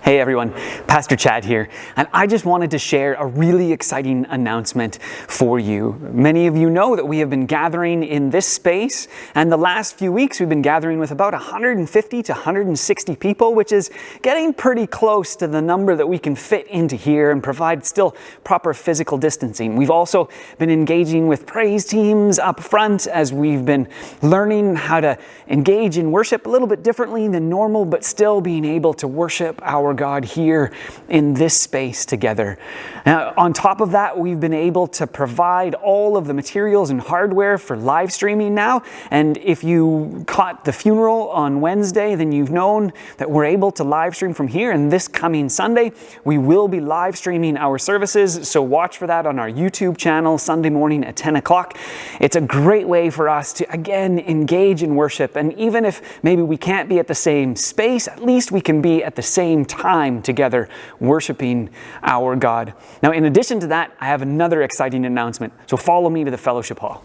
Hey everyone, Pastor Chad here, and I just wanted to share a really exciting announcement for you. Many of you know that we have been gathering in this space, and the last few weeks we've been gathering with about 150 to 160 people, which is getting pretty close to the number that we can fit into here and provide still proper physical distancing. We've also been engaging with praise teams up front as we've been learning how to engage in worship a little bit differently than normal, but still being able to worship our God here in this space together. Now, on top of that, we've been able to provide all of the materials and hardware for live streaming now. And if you caught the funeral on Wednesday, then you've known that we're able to live stream from here. And this coming Sunday, we will be live streaming our services. So watch for that on our YouTube channel Sunday morning at 10 o'clock. It's a great way for us to, again, engage in worship. And even if maybe we can't be at the same space, at least we can be at the same time together worshiping our God. Now, in addition to that, I have another exciting announcement. So follow me to the fellowship hall.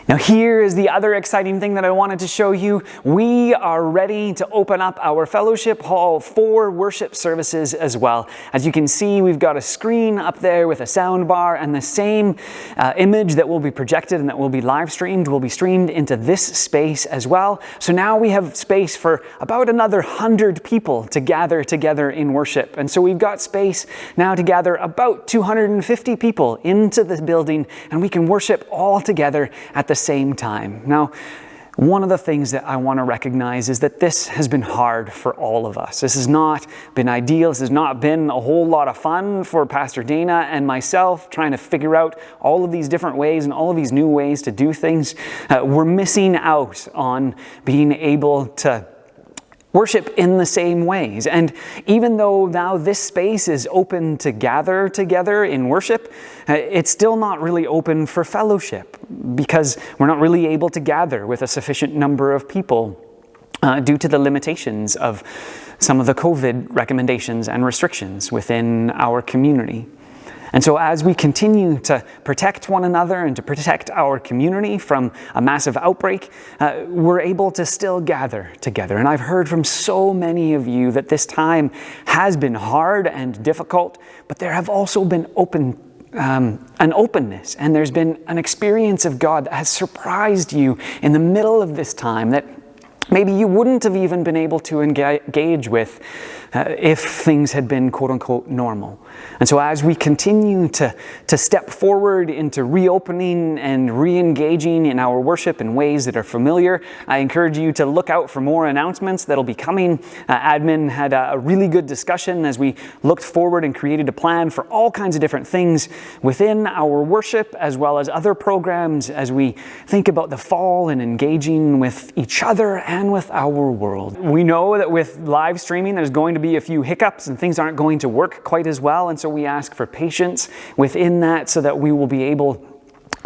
Now, here is the other exciting thing that I wanted to show you. We are ready to open up our fellowship hall for worship services as well. As you can see, we've got a screen up there with a sound bar, and the same image that will be projected and that will be live streamed will be streamed into this space as well. So now we have space for about another 100 people to gather together in worship. And so we've got space now to gather about 250 people into the building, and we can worship all together at the same time. Now, one of the things that I want to recognize is that this has been hard for all of us. This has not been ideal. This has not been a whole lot of fun for Pastor Dana and myself trying to figure out all of these different ways and all of these new ways to do things. We're missing out on being able to worship in the same ways. And even though now this space is open to gather together in worship, it's still not really open for fellowship because we're not really able to gather with a sufficient number of people due to the limitations of some of the COVID recommendations and restrictions within our community. And so as we continue to protect one another and to protect our community from a massive outbreak, we're able to still gather together. And I've heard from so many of you that this time has been hard and difficult, but there have also been an openness, and there's been an experience of God that has surprised you in the middle of this time that maybe you wouldn't have even been able to engage with if things had been quote-unquote normal. And so as we continue to step forward into reopening and re-engaging in our worship in ways that are familiar, I encourage you to look out for more announcements that'll be coming. Admin had a really good discussion as we looked forward and created a plan for all kinds of different things within our worship as well as other programs as we think about the fall and engaging with each other and with our world. We know that with live streaming there's going to be a few hiccups and things aren't going to work quite as well, and so we ask for patience within that so that we will be able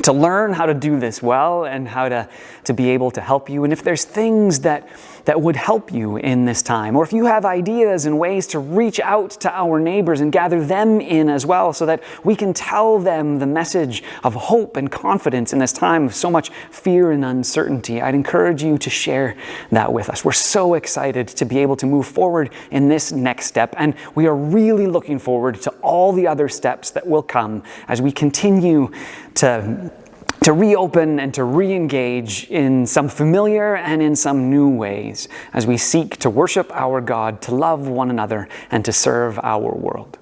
to learn how to do this well and how to be able to help you. And if there's things that would help you in this time, or if you have ideas and ways to reach out to our neighbors and gather them in as well so that we can tell them the message of hope and confidence in this time of so much fear and uncertainty, I'd encourage you to share that with us. We're so excited to be able to move forward in this next step, and we are really looking forward to all the other steps that will come as we continue to reopen and to re-engage in some familiar and in some new ways as we seek to worship our God, to love one another, and to serve our world.